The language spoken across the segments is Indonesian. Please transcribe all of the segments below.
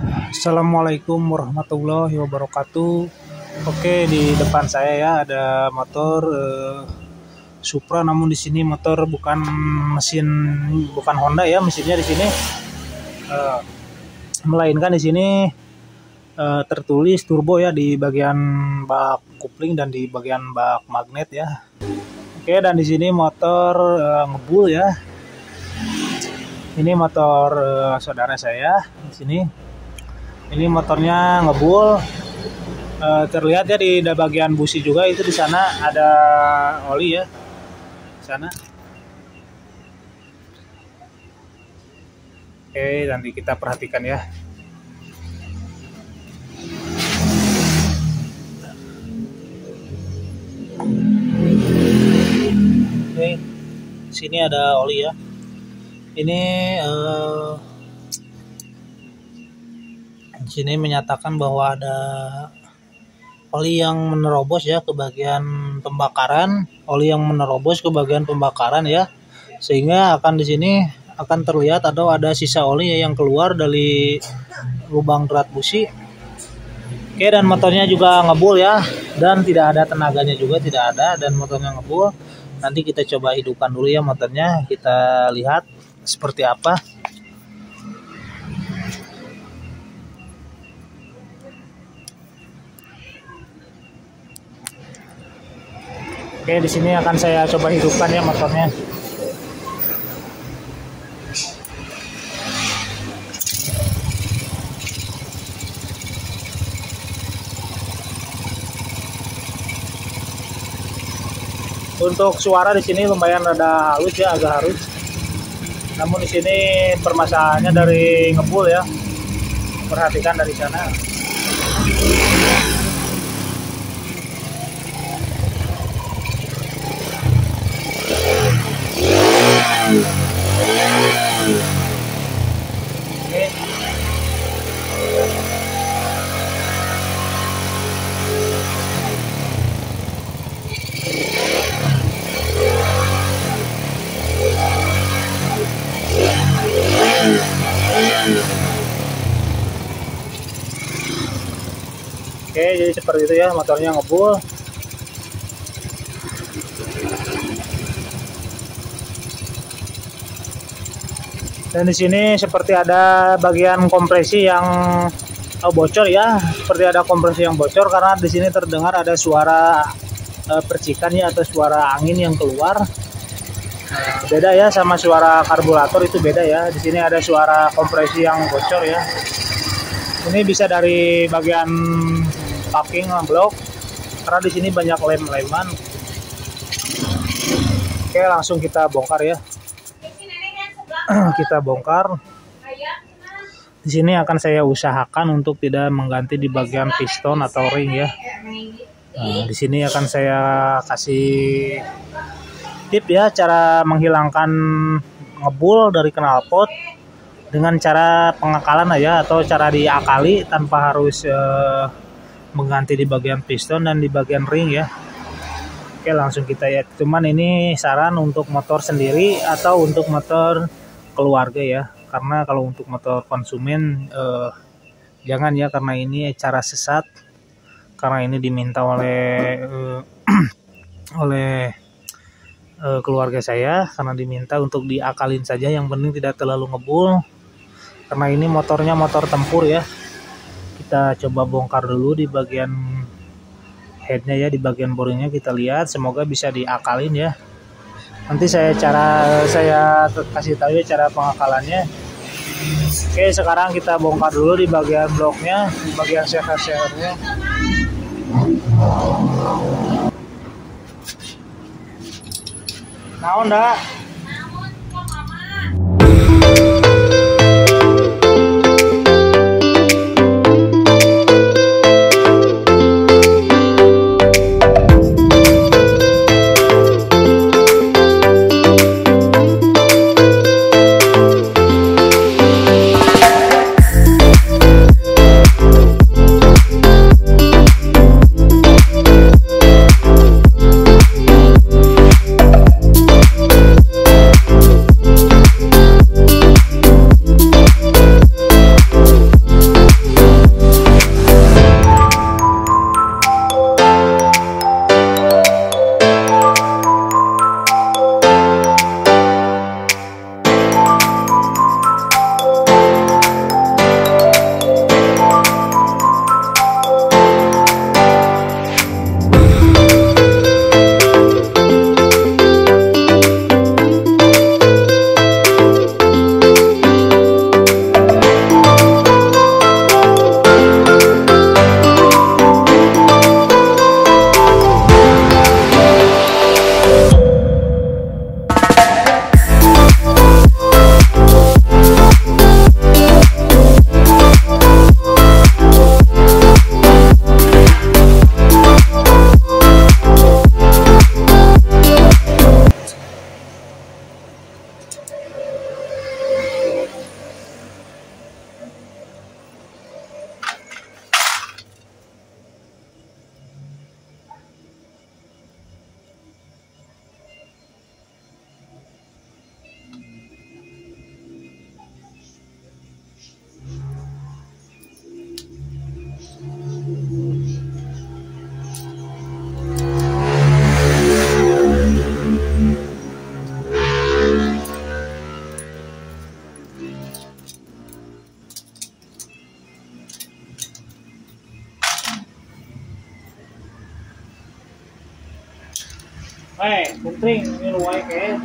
Assalamualaikum warahmatullahi wabarakatuh. Oke, di depan saya ya ada motor Supra, namun di sini motor bukan Honda ya, mesinnya di sini, melainkan di sini tertulis turbo ya di bagian bak kopling dan di bagian bak magnet ya. Oke, dan di sini motor ngebul ya. Ini motor saudara saya di sini. Ini motornya ngebul, terlihat ya di bagian busi juga, itu di sana ada oli ya, di sana. Oke, nanti kita perhatikan ya. Oke, sini ada oli ya. Ini sini menyatakan bahwa ada oli yang menerobos ya ke bagian pembakaran, ya, sehingga akan di sini akan terlihat atau ada sisa oli yang keluar dari lubang drat busi. Oke, dan motornya juga ngebul ya, dan tidak ada tenaganya juga, tidak ada, dan motornya ngebul. Nanti kita coba hidupkan dulu ya motornya, kita lihat seperti apa. Oke, di sini akan saya coba hidupkan ya motornya. Untuk suara di sini lumayan rada halus ya, agak halus. Namun di sini permasalahannya dari ngebul ya. Perhatikan dari sana. Oke, jadi seperti itu ya, motornya ngebul. Dan di sini seperti ada bagian kompresi yang bocor ya, seperti ada kompresi yang bocor karena di sini terdengar ada suara percikan ya, atau suara angin yang keluar. Beda ya sama suara karburator, itu beda ya. Di sini ada suara kompresi yang bocor ya. Ini bisa dari bagian packing blok, karena di sini banyak lem-leman. Oke, langsung kita bongkar ya. Kita bongkar. Di sini akan saya usahakan untuk tidak mengganti di bagian piston atau ring ya. Nah, di sini akan saya kasih tip ya, cara menghilangkan ngebul dari knalpot dengan cara pengakalan aja, atau cara diakali tanpa harus mengganti di bagian piston dan di bagian ring ya. Oke, langsung kita ya. Cuman ini saran untuk motor sendiri atau untuk motor keluarga ya, karena kalau untuk motor konsumen jangan ya, karena ini cara sesat, karena ini diminta oleh keluarga saya, karena diminta untuk diakalin saja, yang penting tidak terlalu ngebul, karena ini motornya motor tempur ya. Kita coba bongkar dulu di bagian headnya ya, di bagian boringnya kita lihat, semoga bisa diakalin ya. Nanti saya kasih tahu ya cara pengakalannya. Oke, sekarang kita bongkar dulu di bagian bloknya, di bagian seher-sehernya. Naon dah? Putring ini luai kayak.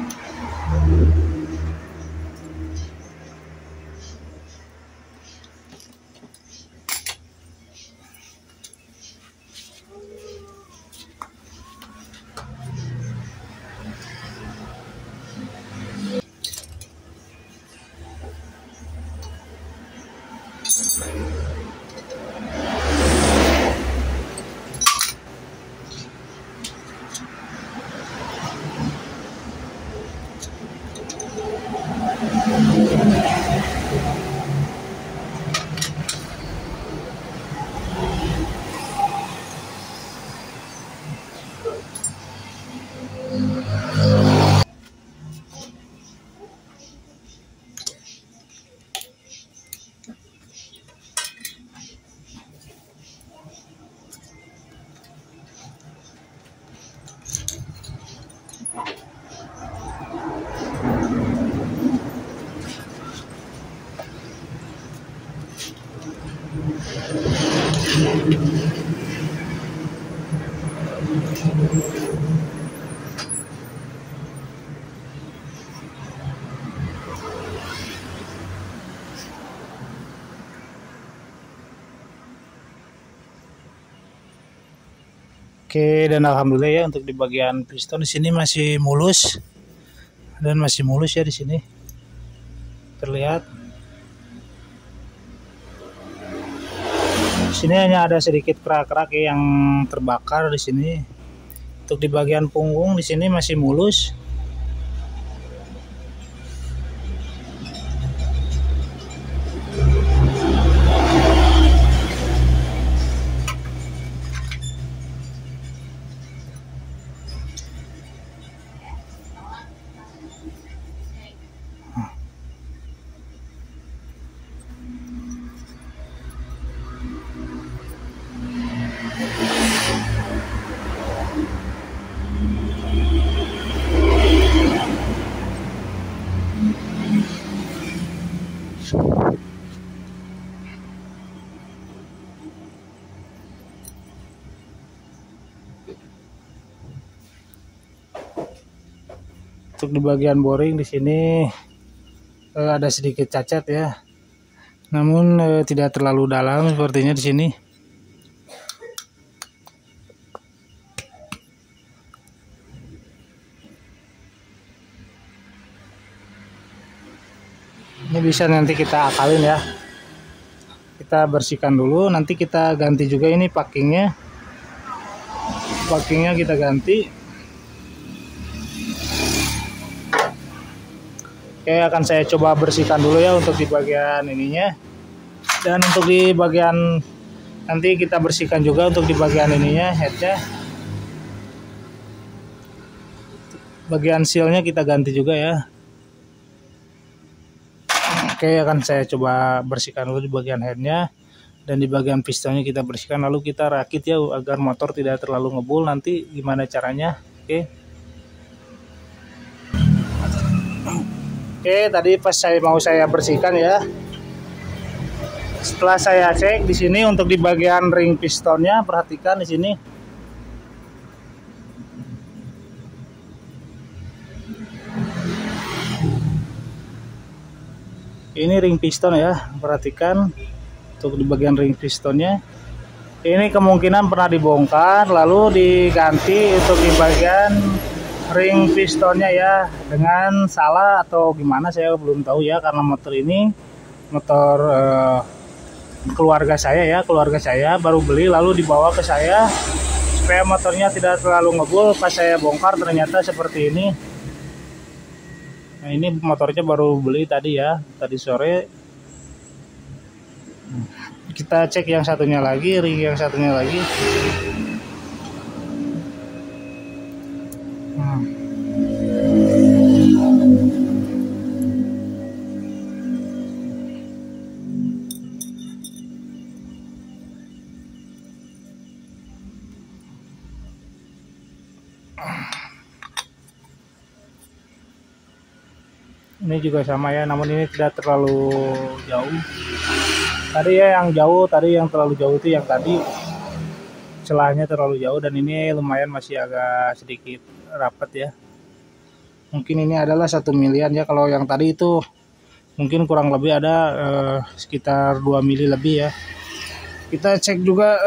Oke, dan alhamdulillah ya untuk di bagian piston di sini masih mulus dan masih mulus ya di sini terlihat. Di sini hanya ada sedikit kerak-kerak yang terbakar di sini. Untuk di bagian punggung di sini masih mulus. Untuk di bagian boring di sini ada sedikit cacat ya, namun tidak terlalu dalam sepertinya di sini. Ini bisa nanti kita akalin ya, kita bersihkan dulu, nanti kita ganti juga ini packingnya kita ganti. Oke, akan saya coba bersihkan dulu ya untuk di bagian ininya, dan untuk di bagian nanti kita bersihkan juga untuk di bagian ininya, headnya, bagian sealnya kita ganti juga ya. Oke, akan saya coba bersihkan dulu di bagian headnya, dan di bagian pistonnya kita bersihkan, lalu kita rakit ya agar motor tidak terlalu ngebul. Nanti gimana caranya. Oke, tadi pas saya bersihkan ya. Setelah saya cek di sini untuk di bagian ring pistonnya, perhatikan di sini. Ini ring piston ya, perhatikan untuk di bagian ring pistonnya. Ini kemungkinan pernah dibongkar lalu diganti untuk di bagian ring pistonnya ya, dengan salah atau gimana saya belum tahu ya, karena motor ini motor keluarga saya baru beli lalu dibawa ke saya supaya motornya tidak terlalu ngebul. Pas saya bongkar ternyata seperti ini. Nah, ini motornya baru beli tadi ya, tadi sore. Kita cek yang satunya lagi, ring yang satunya lagi. Ini juga sama ya, namun ini tidak terlalu jauh. Tadi ya yang terlalu jauh itu yang tadi celahnya terlalu jauh, dan ini lumayan masih agak sedikit rapat ya. Mungkin ini adalah 1 milian ya. Kalau yang tadi itu mungkin kurang lebih ada sekitar 2 mili lebih ya. Kita cek juga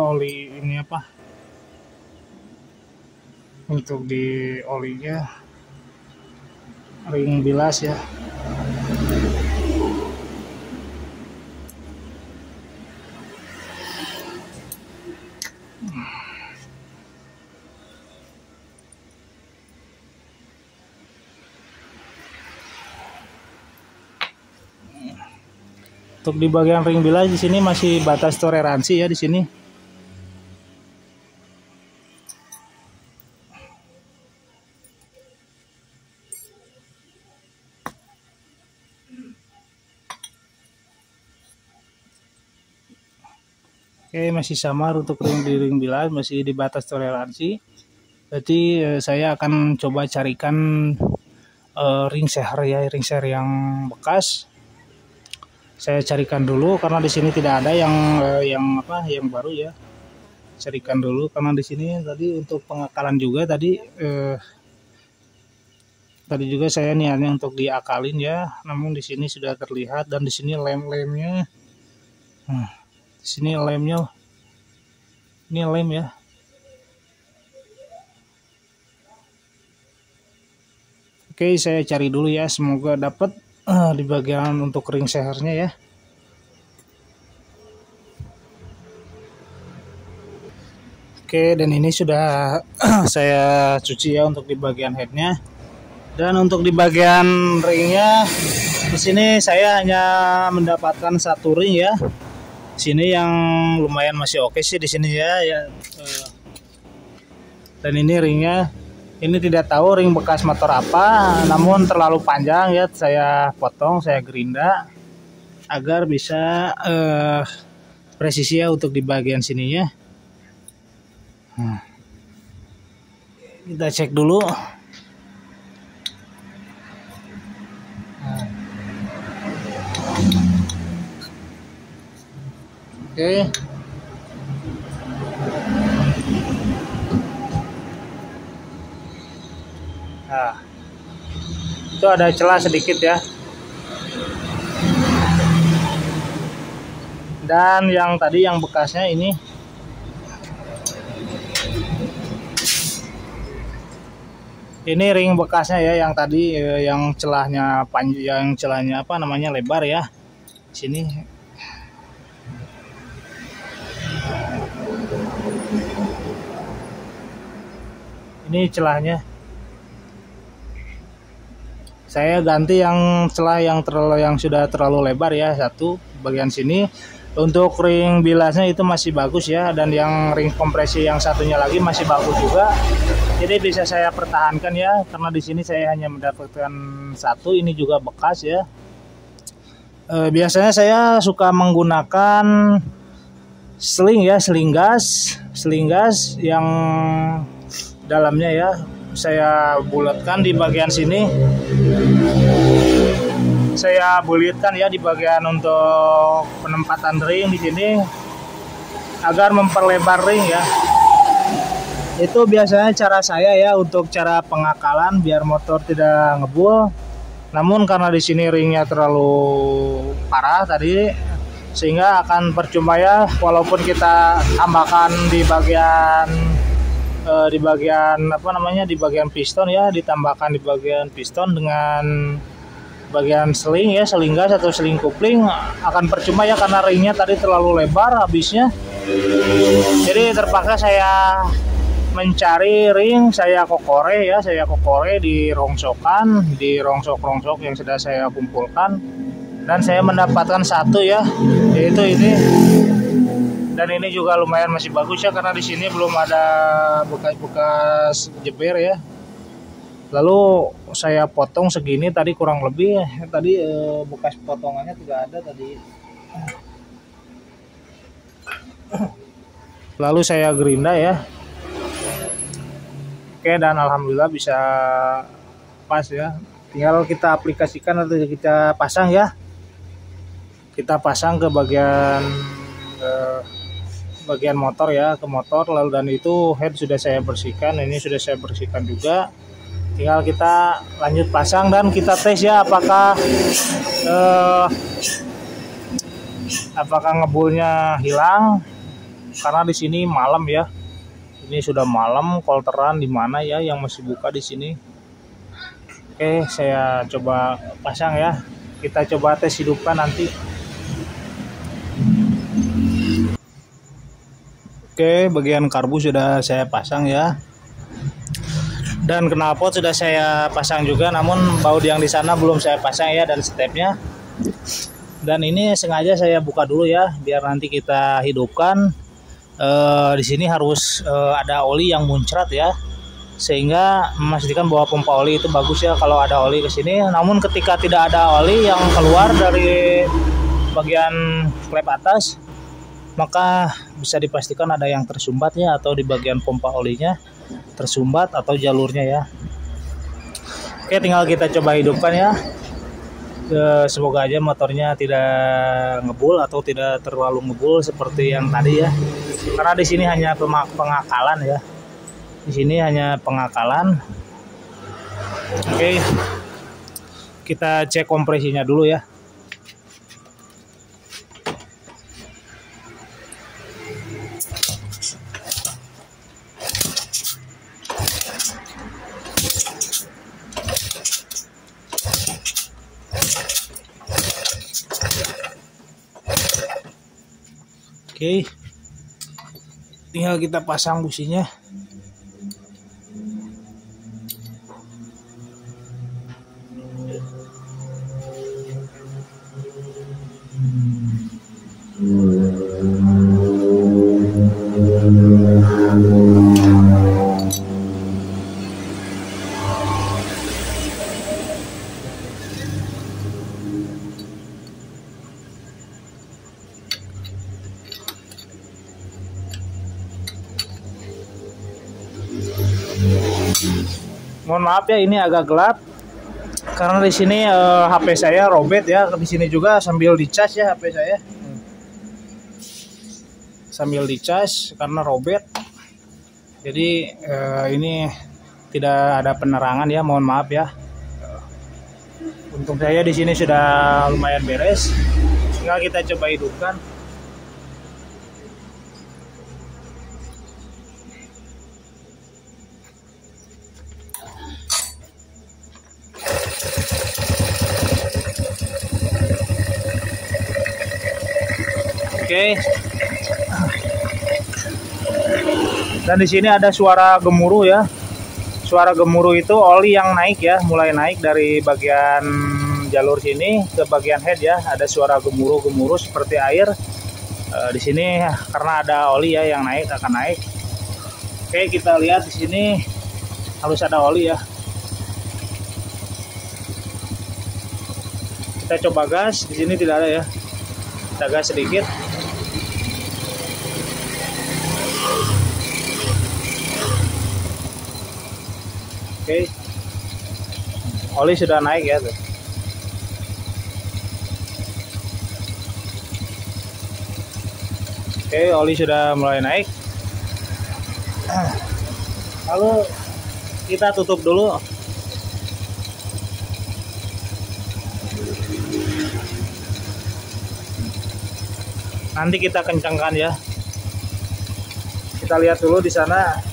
oli ini apa, untuk di olinya, ring bilas ya. Untuk di bagian ring bilas di sini masih batas toleransi ya di sini. Oke, masih sama untuk ring bilas, masih di batas toleransi. Jadi saya akan coba carikan ring seher ya, ring seher yang bekas. Saya carikan dulu karena di sini tidak ada yang baru ya. Carikan dulu karena di sini tadi untuk pengakalan juga tadi juga saya niatnya untuk diakalin ya. Namun di sini sudah terlihat, dan di sini lem-lemnya. Nah, di sini lemnya. Ini lem ya. Oke, saya cari dulu ya, semoga dapat di bagian untuk ring sehernya ya. Oke, dan ini sudah saya cuci ya untuk di bagian headnya. Dan untuk di bagian ringnya, di sini saya hanya mendapatkan 1 ring ya. Sini yang lumayan masih oke sih di sini ya. Dan ini ringnya, ini tidak tahu ring bekas motor apa, namun terlalu panjang ya. Saya potong, saya gerinda agar bisa presisi ya untuk di bagian sininya. Kita cek dulu. Oke. Nah, itu ada celah sedikit ya. Dan yang tadi yang bekasnya ini, ring bekasnya ya, yang tadi yang celahnya panjang, yang celahnya apa namanya lebar ya. Sini. Ini celahnya. Saya ganti yang celah yang sudah terlalu lebar ya, 1 bagian sini. Untuk ring bilasnya itu masih bagus ya, dan yang ring kompresi yang satunya lagi masih bagus juga. Jadi bisa saya pertahankan ya, karena di sini saya hanya mendapatkan 1, ini juga bekas ya. Biasanya saya suka menggunakan sling ya, sling gas yang dalamnya ya saya bulatkan di bagian sini. Saya bulitkan ya di bagian untuk penempatan ring di sini agar memperlebar ring ya. Itu biasanya cara saya ya untuk cara pengakalan biar motor tidak ngebul. Namun karena di sini ringnya terlalu parah tadi, sehingga akan percuma ya, walaupun kita tambahkan di bagian apa namanya, di bagian piston ya, ditambahkan di bagian piston dengan bagian sling ya, sling gas atau sling kopling, akan percuma ya karena ringnya tadi terlalu lebar habisnya. Jadi terpaksa saya mencari ring, saya kokore ya, di rongsokan, di rongsok-rongsok yang sudah saya kumpulkan, dan saya mendapatkan 1 ya, yaitu ini. Dan ini juga lumayan masih bagus ya, karena di sini belum ada bekas jeber ya. Lalu saya potong segini tadi, kurang lebih tadi bekas potongannya tidak ada tadi. Lalu saya gerinda ya. Oke, dan alhamdulillah bisa pas ya. Tinggal kita aplikasikan atau kita pasang ya. Kita pasang ke bagian bagian motor ya, ke motor. Lalu dan itu head sudah saya bersihkan, ini sudah saya bersihkan juga. Tinggal kita lanjut pasang dan kita tes ya apakah ngebulnya hilang, karena di sini malam ya. Ini sudah malam, kolteran di mana ya yang masih buka di sini. Oke, saya coba pasang ya. Kita coba tes hidupkan nanti. Oke, bagian karbu sudah saya pasang ya. Dan knalpot sudah saya pasang juga, namun baut yang di sana belum saya pasang ya, dan stepnya. Dan ini sengaja saya buka dulu ya, biar nanti kita hidupkan. Di sini harus ada oli yang muncrat ya, sehingga memastikan bahwa pompa oli itu bagus ya kalau ada oli ke sini. Namun ketika tidak ada oli yang keluar dari bagian klep atas, maka bisa dipastikan ada yang tersumbat ya, atau di bagian pompa olinya tersumbat atau jalurnya ya. Oke, tinggal kita coba hidupkan ya. Semoga aja motornya tidak ngebul atau tidak terlalu ngebul seperti yang tadi ya. Karena di sini hanya pengakalan ya. Di sini hanya pengakalan. Oke. Kita cek kompresinya dulu ya. Oke, tinggal kita pasang businya. Mohon maaf ya, ini agak gelap karena di sini HP saya robet ya. Di sini juga sambil dicas ya HP saya. Sambil dicas karena robet. Jadi ini tidak ada penerangan ya, mohon maaf ya. Untung saya di sini sudah lumayan beres. Tinggal kita coba hidupkan. Oke. Dan di sini ada suara gemuruh ya. Suara gemuruh itu oli yang naik ya, mulai naik dari bagian jalur sini ke bagian head ya. Ada suara gemuruh-gemuruh seperti air. Di sini karena ada oli ya yang naik, akan naik. Oke, kita lihat di sini harus ada oli ya. Kita coba gas, di sini tidak ada ya. Kita gas sedikit. Oke, oli sudah naik ya tuh. Oke, oli sudah mulai naik. Lalu kita tutup dulu. Nanti kita kencangkan ya. Kita lihat dulu di sana.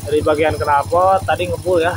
Dari bagian knalpot tadi ngebul ya.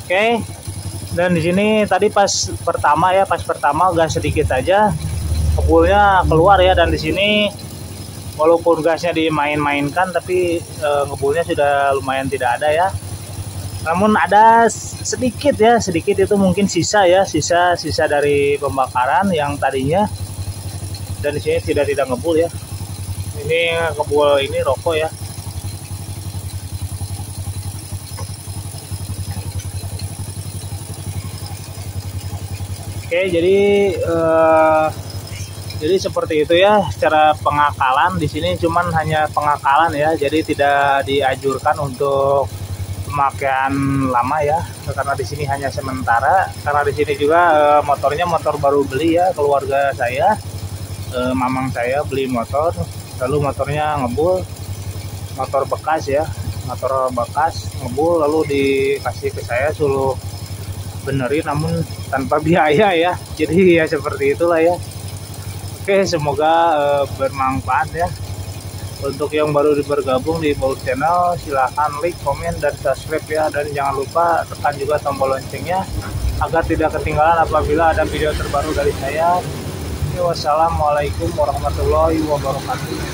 Oke, dan di sini tadi pas pertama gas sedikit aja, ngebulnya keluar ya. Dan di sini walaupun gasnya dimain-mainkan, tapi ngebulnya sudah lumayan tidak ada ya. Namun ada sedikit ya, sedikit itu mungkin sisa dari pembakaran yang tadinya. Dan di sini tidak ngebul ya. Ini kebul ini rokok ya. Oke, jadi seperti itu ya cara pengakalan. Di sini cuman hanya pengakalan ya, jadi tidak dianjurkan untuk pemakaian lama ya, karena di sini hanya sementara. Karena di sini juga motornya motor baru beli ya, keluarga saya, mamang saya beli motor, lalu motornya ngebul, motor bekas ya, motor bekas ngebul, lalu dikasih ke saya suruh benerin namun tanpa biaya ya. Jadi ya seperti itulah ya. Oke, semoga bermanfaat ya. Untuk yang baru bergabung di Baur Channel, silahkan like, komen, dan subscribe ya. Dan jangan lupa tekan juga tombol loncengnya agar tidak ketinggalan apabila ada video terbaru dari saya. Wassalamualaikum warahmatullahi wabarakatuh.